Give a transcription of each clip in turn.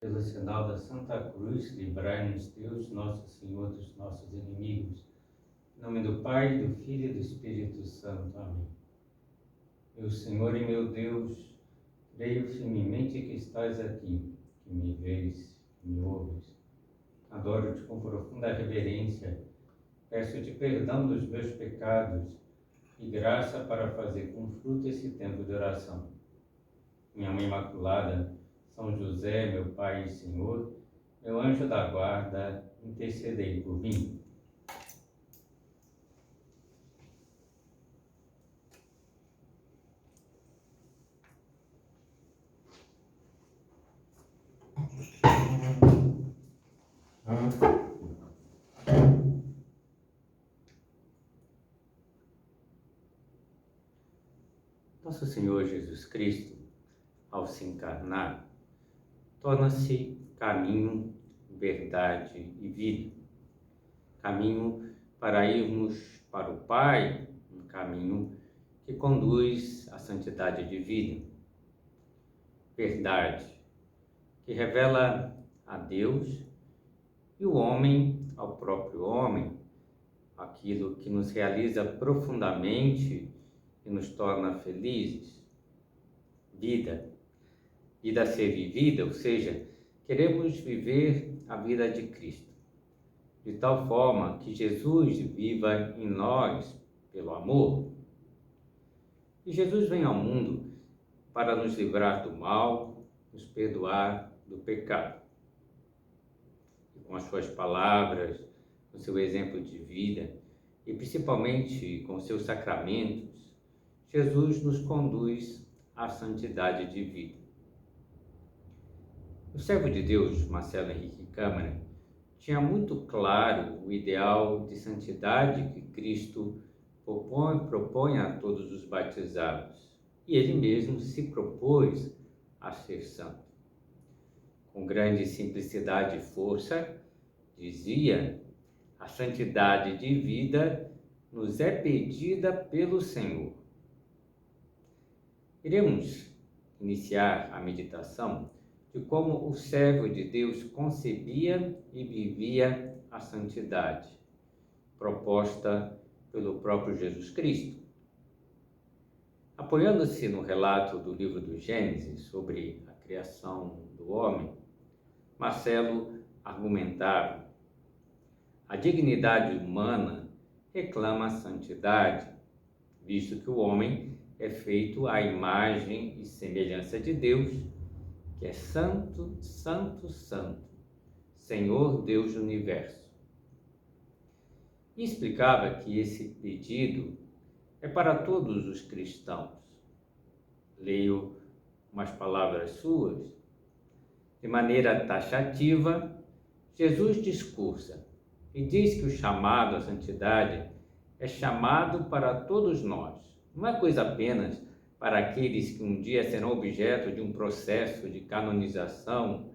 Pelo sinal da Santa Cruz, livrai-nos Deus, nosso Senhor, dos nossos inimigos. Em nome do Pai, do Filho e do Espírito Santo. Amém. Meu Senhor e meu Deus, creio firmemente que estás aqui, que me vês, que me ouves. Adoro-te com profunda reverência. Peço-te perdão dos meus pecados e graça para fazer com fruto esse tempo de oração. Minha Mãe Imaculada, São José, meu Pai e Senhor, meu anjo da guarda, intercedei por mim. Nosso Senhor Jesus Cristo, ao se encarnar, torna-se caminho, verdade e vida. Caminho para irmos para o Pai, um caminho que conduz à santidade de vida. Verdade, que revela a Deus e o homem ao próprio homem, aquilo que nos realiza profundamente e nos torna felizes. Vida, vida a ser vivida, ou seja, queremos viver a vida de Cristo, de tal forma que Jesus viva em nós pelo amor. E Jesus vem ao mundo para nos livrar do mal, nos perdoar do pecado. E com as suas palavras, com seu exemplo de vida e principalmente com seus sacramentos, Jesus nos conduz à santidade de vida. O servo de Deus, Marcelo Henrique Câmara, tinha muito claro o ideal de santidade que Cristo propõe a todos os batizados, e ele mesmo se propôs a ser santo. Com grande simplicidade e força, dizia: a santidade de vida nos é pedida pelo Senhor. Iremos iniciar a meditação de como o servo de Deus concebia e vivia a santidade, proposta pelo próprio Jesus Cristo. Apoiando-se no relato do livro do Gênesis sobre a criação do homem, Marcelo argumentava: a dignidade humana reclama a santidade, visto que o homem é feito à imagem e semelhança de Deus, que é santo, santo, santo, Senhor Deus do universo. E explicava que esse pedido é para todos os cristãos. Leio umas palavras suas. De maneira taxativa, Jesus discursa e diz que o chamado à santidade é chamado para todos nós. Não é coisa apenas para aqueles que um dia serão objeto de um processo de canonização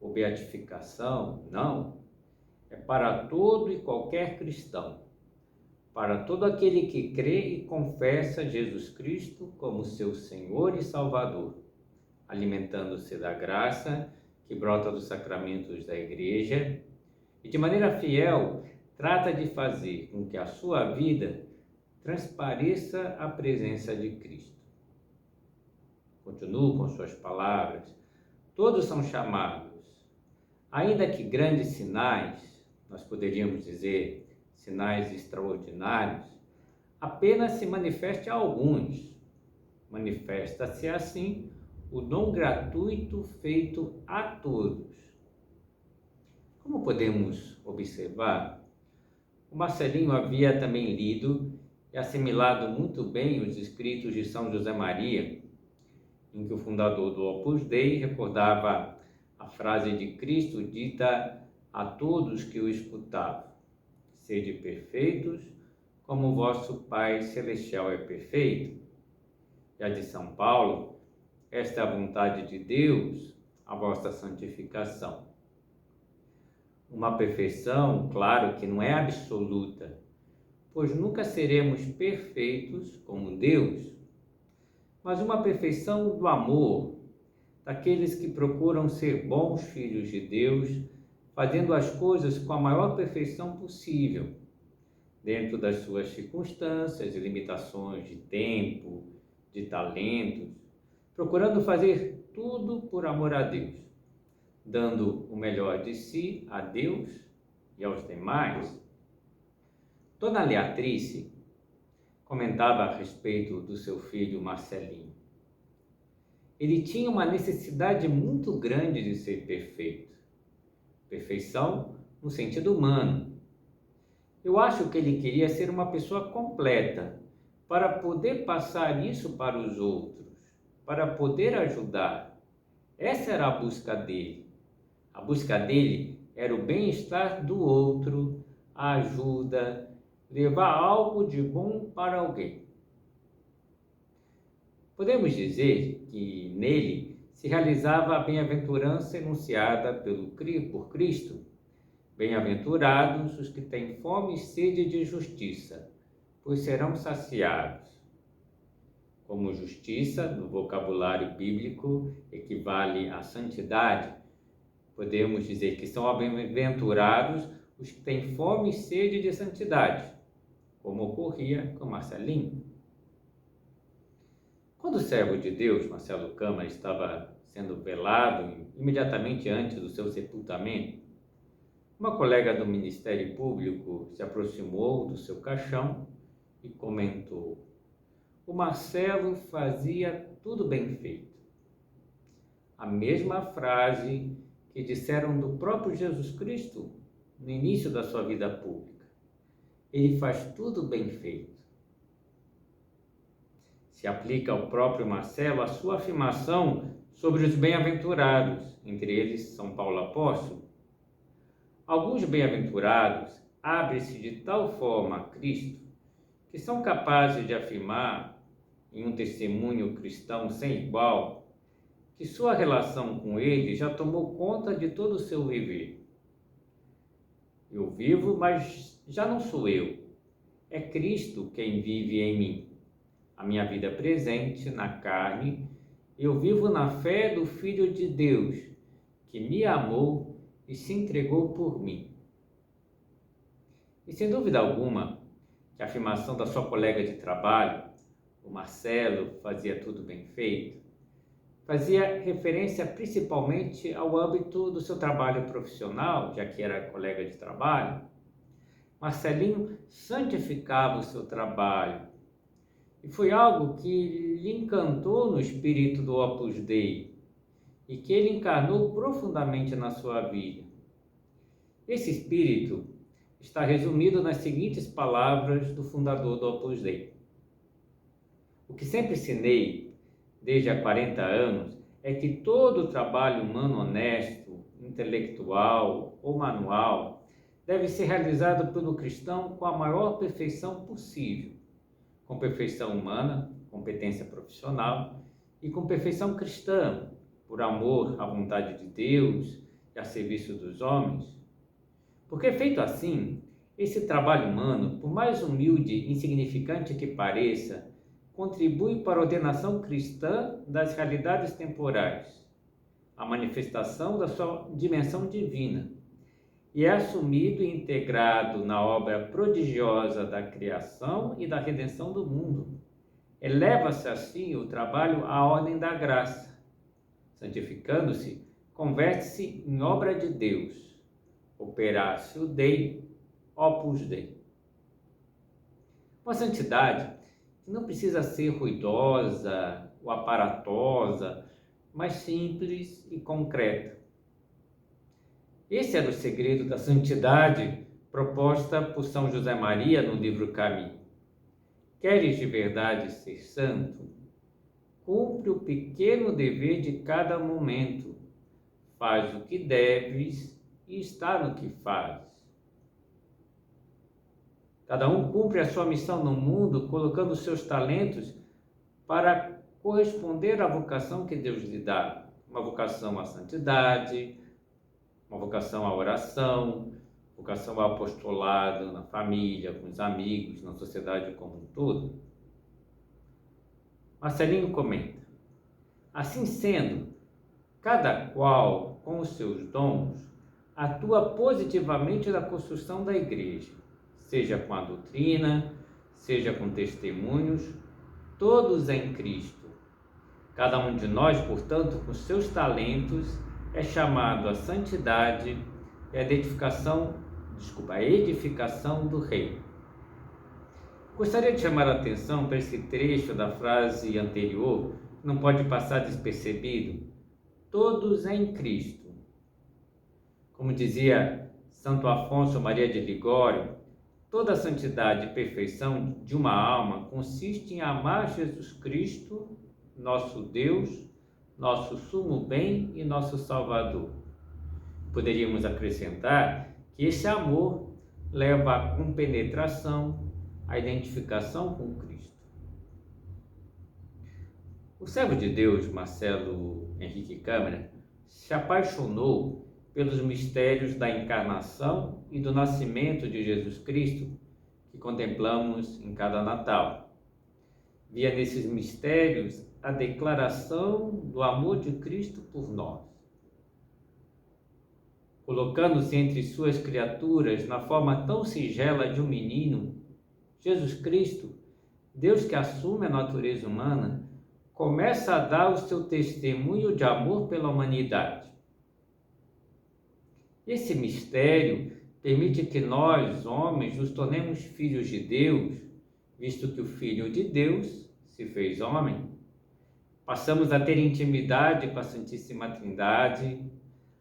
ou beatificação. Não. É para todo e qualquer cristão, para todo aquele que crê e confessa Jesus Cristo como seu Senhor e Salvador, alimentando-se da graça que brota dos sacramentos da Igreja e, de maneira fiel, trata de fazer com que a sua vida transpareça a presença de Cristo. Continuo com suas palavras. Todos são chamados, ainda que grandes sinais, nós poderíamos dizer sinais extraordinários, apenas se manifeste a alguns. Manifesta-se assim o dom gratuito feito a todos. Como podemos observar, o Marcelinho havia também lido e assimilado muito bem os escritos de São José Maria, em que o fundador do Opus Dei recordava a frase de Cristo dita a todos que o escutavam: sede perfeitos, como o vosso Pai Celestial é perfeito. E a de São Paulo: esta é a vontade de Deus, a vossa santificação. Uma perfeição, claro, que não é absoluta, pois nunca seremos perfeitos como Deus, mas uma perfeição do amor, daqueles que procuram ser bons filhos de Deus, fazendo as coisas com a maior perfeição possível, dentro das suas circunstâncias e limitações de tempo, de talentos, procurando fazer tudo por amor a Deus, dando o melhor de si a Deus e aos demais. Dona Leatrice comentava a respeito do seu filho Marcelinho. Ele tinha uma necessidade muito grande de ser perfeito. Perfeição no sentido humano. Eu acho que ele queria ser uma pessoa completa, para poder passar isso para os outros, para poder ajudar. Essa era a busca dele. A busca dele era o bem-estar do outro, a ajuda, levar algo de bom para alguém. Podemos dizer que nele se realizava a bem-aventurança enunciada por Cristo. Bem-aventurados os que têm fome e sede de justiça, pois serão saciados. Como justiça, no vocabulário bíblico, equivale à santidade, podemos dizer que são bem-aventurados os que têm fome e sede de santidade, como ocorria com Marcelinho. Quando o servo de Deus, Marcelo Câmara, estava sendo velado imediatamente antes do seu sepultamento, uma colega do Ministério Público se aproximou do seu caixão e comentou: o Marcelo fazia tudo bem feito. A mesma frase que disseram do próprio Jesus Cristo no início da sua vida pública. Ele faz tudo bem feito. Se aplica ao próprio Marcelo a sua afirmação sobre os bem-aventurados, entre eles São Paulo Apóstolo. Alguns bem-aventurados abrem-se de tal forma a Cristo que são capazes de afirmar, em um testemunho cristão sem igual, que sua relação com Ele já tomou conta de todo o seu viver. Eu vivo, mas já não sou eu. É Cristo quem vive em mim. A minha vida presente, na carne, eu vivo na fé do Filho de Deus, que me amou e se entregou por mim. E sem dúvida alguma, que a afirmação da sua colega de trabalho, o Marcelo, fazia tudo bem feito, fazia referência principalmente ao âmbito do seu trabalho profissional, já que era colega de trabalho. Marcelinho santificava o seu trabalho, e foi algo que lhe encantou no espírito do Opus Dei e que ele encarnou profundamente na sua vida. Esse espírito está resumido nas seguintes palavras do fundador do Opus Dei: o que sempre ensinei desde há 40 anos é que todo trabalho humano honesto, intelectual ou manual deve ser realizado pelo cristão com a maior perfeição possível, com perfeição humana, competência profissional, e com perfeição cristã, por amor à vontade de Deus e a serviço dos homens. Porque feito assim, esse trabalho humano, por mais humilde e insignificante que pareça, contribui para a ordenação cristã das realidades temporais, a manifestação da sua dimensão divina, e é assumido e integrado na obra prodigiosa da criação e da redenção do mundo. Eleva-se assim o trabalho à ordem da graça. Santificando-se, converte-se em obra de Deus. Operatio Dei, Opus Dei. Uma santidade que não precisa ser ruidosa ou aparatosa, mas simples e concreta. Esse era o segredo da santidade proposta por São José Maria no livro Caminho. Queres de verdade ser santo? Cumpre o pequeno dever de cada momento. Faz o que deves e está no que faz. Cada um cumpre a sua missão no mundo, colocando seus talentos para corresponder à vocação que Deus lhe dá. Uma vocação à santidade, uma vocação à oração, vocação ao apostolado na família, com os amigos, na sociedade como um todo. Marcelinho comenta: assim sendo, cada qual, com os seus dons, atua positivamente na construção da igreja, seja com a doutrina, seja com testemunhos, todos em Cristo. Cada um de nós, portanto, com seus talentos, é chamado à santidade e à a edificação do reino. Gostaria de chamar a atenção para esse trecho da frase anterior, que não pode passar despercebido: todos em Cristo. Como dizia Santo Afonso Maria de Ligório, toda a santidade e perfeição de uma alma consiste em amar Jesus Cristo, nosso Deus, nosso sumo bem e nosso Salvador. Poderíamos acrescentar que esse amor leva à compenetração, à identificação com Cristo. O servo de Deus, Marcelo Henrique Câmara, se apaixonou pelos mistérios da encarnação e do nascimento de Jesus Cristo que contemplamos em cada Natal. Via nesses mistérios a declaração do amor de Cristo por nós. Colocando-se entre suas criaturas na forma tão singela de um menino, Jesus Cristo, Deus que assume a natureza humana, começa a dar o seu testemunho de amor pela humanidade. Esse mistério permite que nós, homens, nos tornemos filhos de Deus, visto que o Filho de Deus se fez homem. Passamos a ter intimidade com a Santíssima Trindade.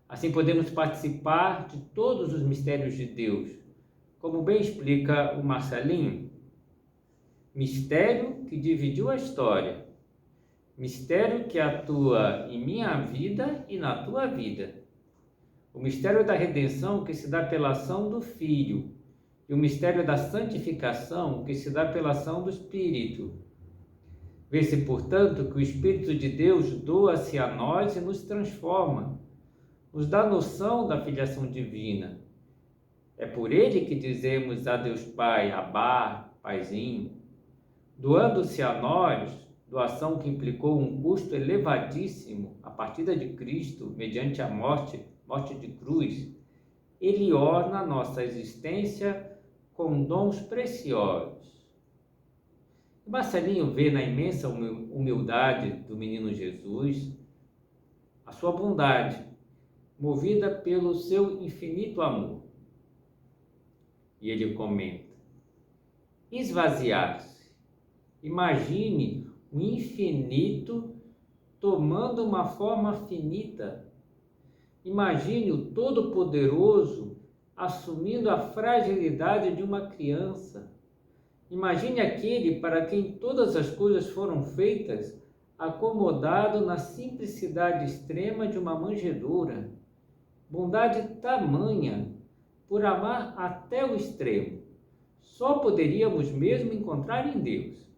Assim podemos participar de todos os mistérios de Deus, como bem explica o Marcelinho. Mistério que dividiu a história. Mistério que atua em minha vida e na tua vida. O mistério da redenção que se dá pela ação do Filho e o mistério da santificação que se dá pela ação do Espírito. Vê-se, portanto, que o Espírito de Deus doa-se a nós e nos transforma, nos dá noção da filiação divina. É por ele que dizemos a Deus Pai, Abá, Paizinho. Doando-se a nós, doação que implicou um custo elevadíssimo, a partida de Cristo, mediante a morte de cruz, ele orna a nossa existência com dons preciosos. Marcelinho vê na imensa humildade do menino Jesus a sua bondade, movida pelo seu infinito amor. E ele comenta: esvaziar-se. Imagine o infinito tomando uma forma finita. Imagine o Todo-Poderoso assumindo a fragilidade de uma criança. Imagine aquele para quem todas as coisas foram feitas, acomodado na simplicidade extrema de uma manjedoura. Bondade tamanha, por amar até o extremo, só poderíamos mesmo encontrar em Deus.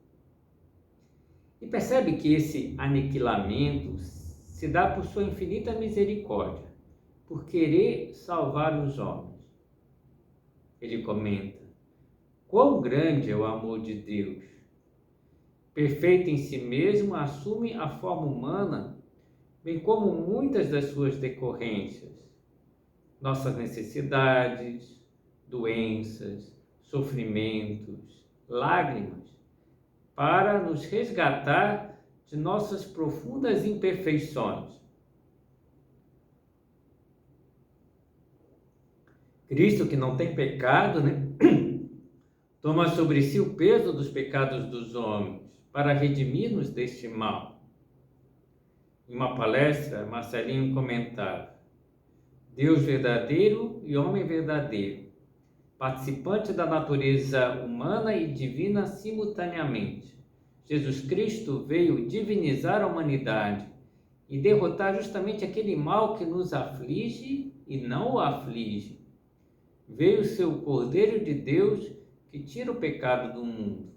E percebe que esse aniquilamento se dá por sua infinita misericórdia, por querer salvar os homens. Ele comenta: quão grande é o amor de Deus! Perfeito em si mesmo, assume a forma humana, bem como muitas das suas decorrências, nossas necessidades, doenças, sofrimentos, lágrimas, para nos resgatar de nossas profundas imperfeições. Cristo, que não tem pecado, toma sobre si o peso dos pecados dos homens para redimir-nos deste mal. Em uma palestra, Marcelinho comentava: Deus verdadeiro e homem verdadeiro, participante da natureza humana e divina simultaneamente. Jesus Cristo veio divinizar a humanidade e derrotar justamente aquele mal que nos aflige e não o aflige. Veio o seu Cordeiro de Deus que tira o pecado do mundo.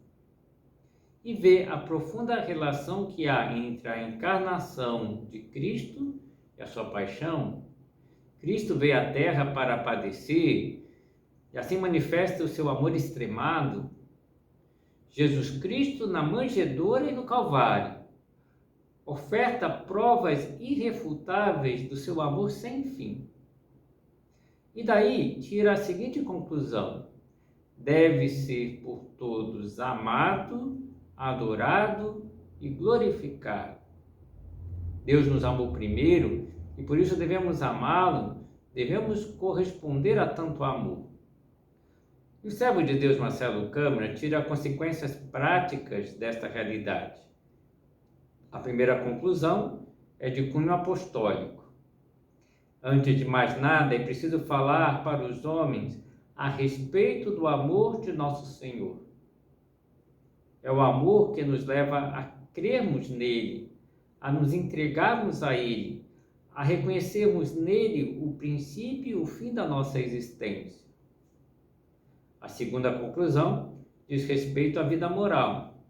E vê a profunda relação que há entre a encarnação de Cristo e a sua paixão. Cristo veio à Terra para padecer e assim manifesta o seu amor extremado. Jesus Cristo na manjedoura e no Calvário. oferta provas irrefutáveis do seu amor sem fim. E daí tira a seguinte conclusão: deve ser por todos amado, adorado e glorificado. Deus nos amou primeiro e por isso devemos amá-lo, devemos corresponder a tanto amor. E o servo de Deus Marcelo Câmara tira consequências práticas desta realidade. A primeira conclusão é de cunho apostólico. Antes de mais nada, é preciso falar para os homens a respeito do amor de nosso Senhor. É o amor que nos leva a crermos nele, a nos entregarmos a ele, a reconhecermos nele o princípio e o fim da nossa existência. A segunda conclusão diz respeito à vida moral.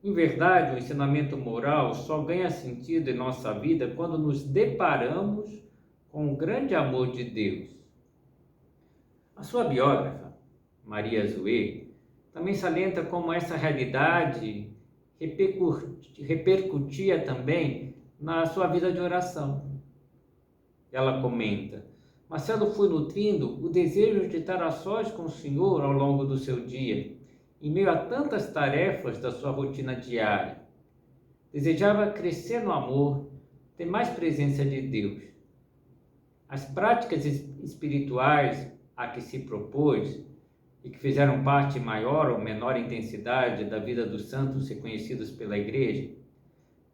Em verdade, o ensinamento moral só ganha sentido em nossa vida quando nos deparamos com o grande amor de Deus. A sua biógrafa, Maria Zouê, também salienta como essa realidade repercutia também na sua vida de oração. Ela comenta: Marcelo foi nutrindo o desejo de estar a sós com o Senhor ao longo do seu dia, em meio a tantas tarefas da sua rotina diária. Desejava crescer no amor, ter mais presença de Deus. As práticas espirituais a que se propôs e que fizeram parte em maior ou menor intensidade da vida dos santos reconhecidos pela Igreja,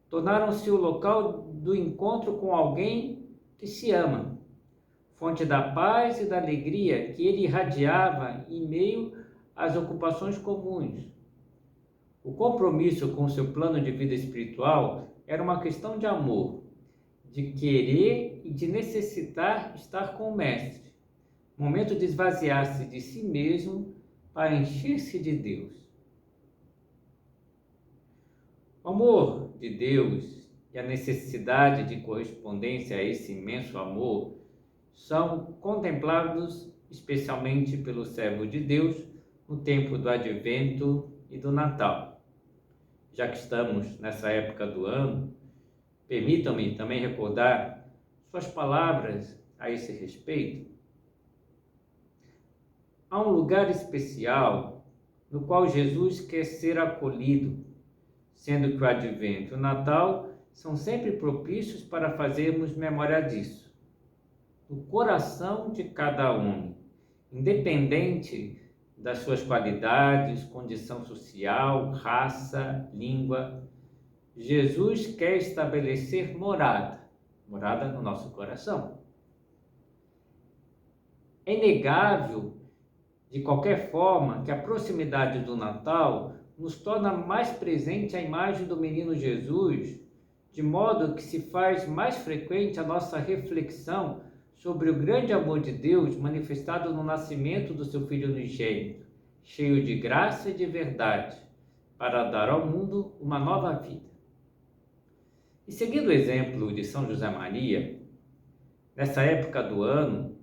tornaram-se o local do encontro com alguém que se ama, fonte da paz e da alegria que ele irradiava em meio às ocupações comuns. O compromisso com o seu plano de vida espiritual era uma questão de amor, de querer e de necessitar estar com o Mestre, momento de esvaziar-se de si mesmo para encher-se de Deus. O amor de Deus e a necessidade de correspondência a esse imenso amor são contemplados especialmente pelo servo de Deus no tempo do Advento e do Natal. Já que estamos nessa época do ano, permitam-me também recordar suas palavras a esse respeito. Há um lugar especial no qual Jesus quer ser acolhido, sendo que o Advento e o Natal são sempre propícios para fazermos memória disso. No coração de cada homem, independente das suas qualidades, condição social, raça, língua, Jesus quer estabelecer morada no nosso coração. É inegável, de qualquer forma, que a proximidade do Natal nos torna mais presente a imagem do menino Jesus, de modo que se faz mais frequente a nossa reflexão sobre o grande amor de Deus manifestado no nascimento do seu Filho unigênito, cheio de graça e de verdade, para dar ao mundo uma nova vida. E seguindo o exemplo de São José Maria, nessa época do ano,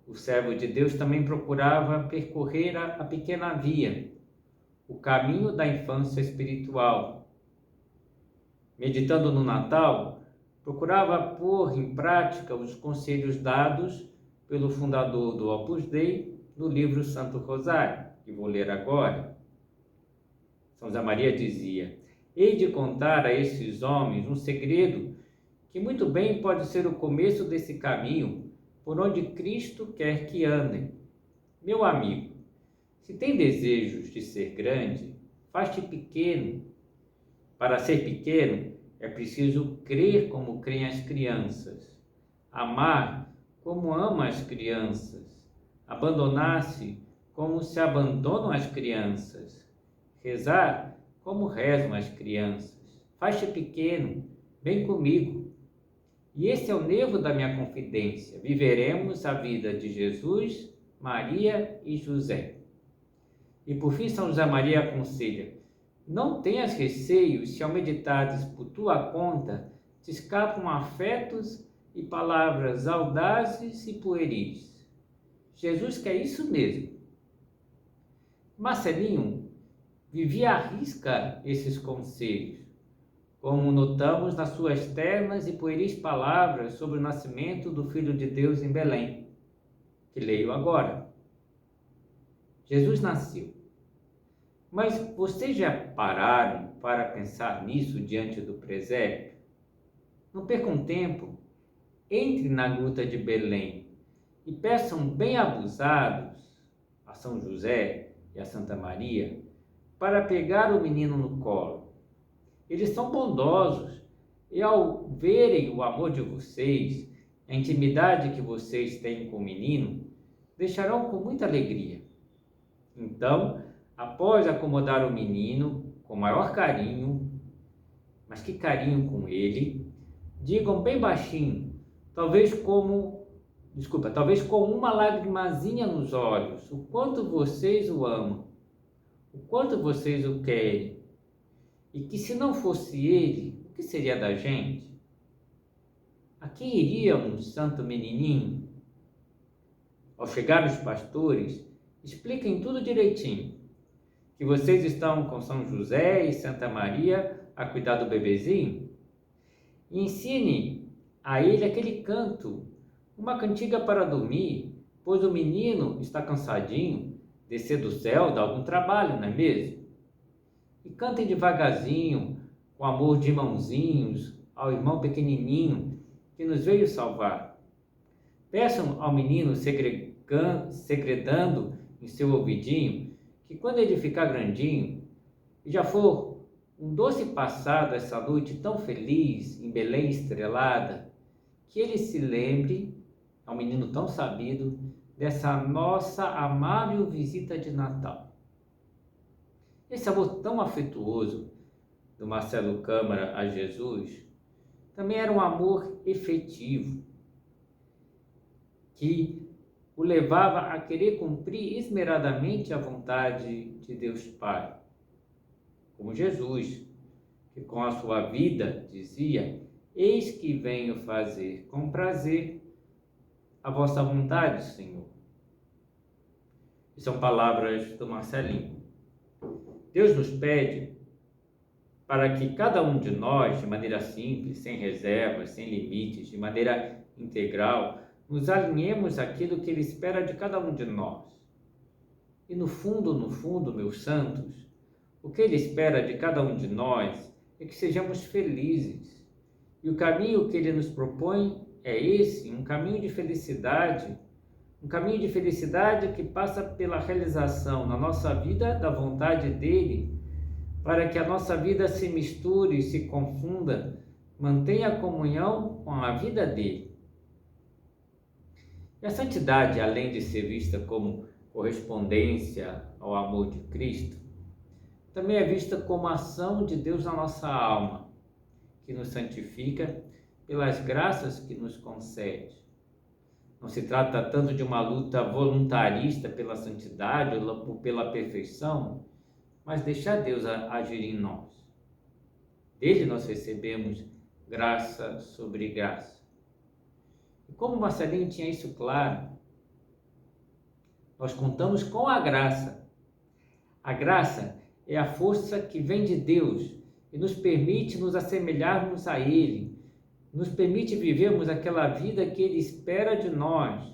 o servo de Deus também procurava percorrer a pequena via, o caminho da infância espiritual. Meditando no Natal, procurava pôr em prática os conselhos dados pelo fundador do Opus Dei no livro Santo Rosário, que vou ler agora. São José Maria dizia: hei de contar a esses homens um segredo que muito bem pode ser o começo desse caminho por onde Cristo quer que andem. Meu amigo, se tem desejos de ser grande, faz-te pequeno. Para ser pequeno, é preciso crer como creem as crianças, amar como ama as crianças, abandonar-se como se abandonam as crianças, rezar como rezam as crianças. Faz-te pequeno, vem comigo. E esse é o nervo da minha confidência. Viveremos a vida de Jesus, Maria e José. E por fim, São José Maria aconselha: não tenhas receios se ao meditares por tua conta te escapam afetos e palavras audazes e pueris. Jesus quer isso mesmo. Marcelinho vivia à risca esses conselhos. como notamos nas suas ternas e pueris palavras sobre o nascimento do Filho de Deus em Belém, que leio agora. Jesus nasceu. Mas vocês já pararam para pensar nisso diante do presépio? Não percam tempo, entre na gruta de Belém e peçam bem abusados a São José e a Santa Maria para pegar o menino no colo. Eles são bondosos e, ao verem o amor de vocês, a intimidade que vocês têm com o menino, deixarão com muita alegria. Então, após acomodar o menino com maior carinho, mas que carinho com ele, digam bem baixinho, talvez com uma lagrimazinha nos olhos, o quanto vocês o amam, o quanto vocês o querem, e que se não fosse ele, o que seria da gente? A quem iríamos, santo menininho? Ao chegar os pastores, expliquem tudo direitinho, que vocês estão com São José e Santa Maria a cuidar do bebezinho, e ensine a ele aquele canto, uma cantiga para dormir, pois o menino está cansadinho, descer do céu dá algum trabalho, não é mesmo? E cantem devagarzinho, com amor de irmãozinhos, ao irmão pequenininho que nos veio salvar. Peçam ao menino segredando em seu ouvidinho, que quando ele ficar grandinho e já for um doce passado essa noite tão feliz em Belém estrelada, que ele se lembre, ao menino tão sabido, dessa nossa amável visita de Natal. Esse amor tão afetuoso do Marcelo Câmara a Jesus também era um amor efetivo, que o levava a querer cumprir esmeradamente a vontade de Deus Pai. Como Jesus, que com a sua vida dizia: eis que venho fazer com prazer a vossa vontade, Senhor. E são palavras do Marcelinho. Deus nos pede para que cada um de nós, de maneira simples, sem reservas, sem limites, de maneira integral, nos alinhemos àquilo que Ele espera de cada um de nós. E no fundo, meus santos, o que Ele espera de cada um de nós é que sejamos felizes. E o caminho que Ele nos propõe é esse, um caminho de felicidade que passa pela realização na nossa vida da vontade dEle, para que a nossa vida se misture, se confunda, mantenha a comunhão com a vida dEle. E a santidade, além de ser vista como correspondência ao amor de Cristo, também é vista como ação de Deus na nossa alma, que nos santifica pelas graças que nos concede. Não se trata tanto de uma luta voluntarista pela santidade ou pela perfeição, mas deixar Deus agir em nós. Dele nós recebemos graça sobre graça. E como Marcelinho tinha isso claro, nós contamos com a graça. A graça é a força que vem de Deus e nos permite nos assemelharmos a Ele, nos permite vivermos aquela vida que Ele espera de nós,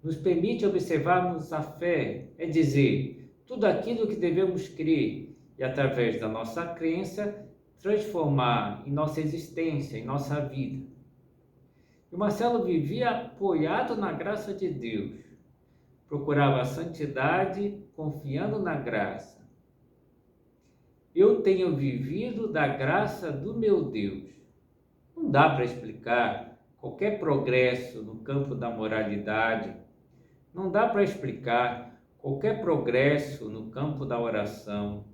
nos permite observarmos a fé, é dizer, tudo aquilo que devemos crer e, através da nossa crença, transformar em nossa existência, em nossa vida. E o Marcelo vivia apoiado na graça de Deus, procurava a santidade confiando na graça. Eu tenho vivido da graça do meu Deus. Não dá para explicar qualquer progresso no campo da moralidade, não dá para explicar qualquer progresso no campo da oração,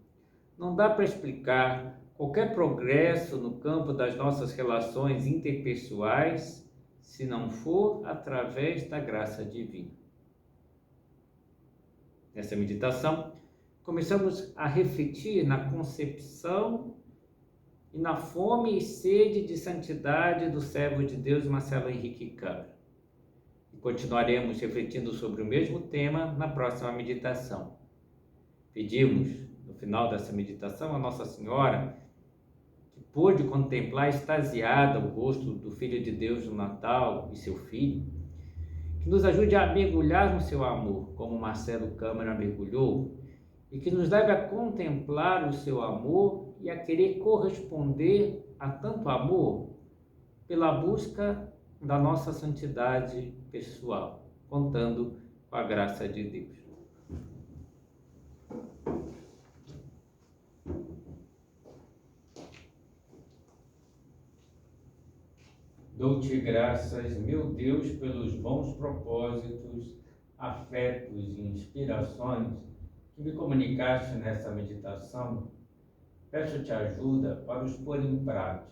não dá para explicar qualquer progresso no campo das nossas relações interpessoais, se não for através da graça divina. Nessa meditação, começamos a refletir na concepção e na fome e sede de santidade do servo de Deus Marcelo Henrique Câmara. E continuaremos refletindo sobre o mesmo tema na próxima meditação. Pedimos, no final dessa meditação, a Nossa Senhora que pôde contemplar extasiada o rosto do Filho de Deus no Natal e seu Filho, que nos ajude a mergulhar no seu amor, como Marcelo Câmara mergulhou, e que nos leve a contemplar o seu amor e a querer corresponder a tanto amor pela busca da nossa santidade pessoal, contando com a graça de Deus. Dou-te graças, meu Deus, pelos bons propósitos, afetos e inspirações que me comunicaste nessa meditação. Peço-te ajuda para os pôr em prática.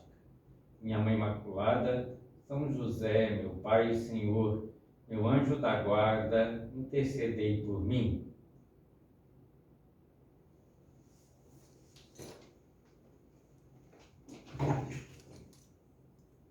Minha Mãe Imaculada, São José, meu Pai e Senhor, meu anjo da guarda, intercedei por mim.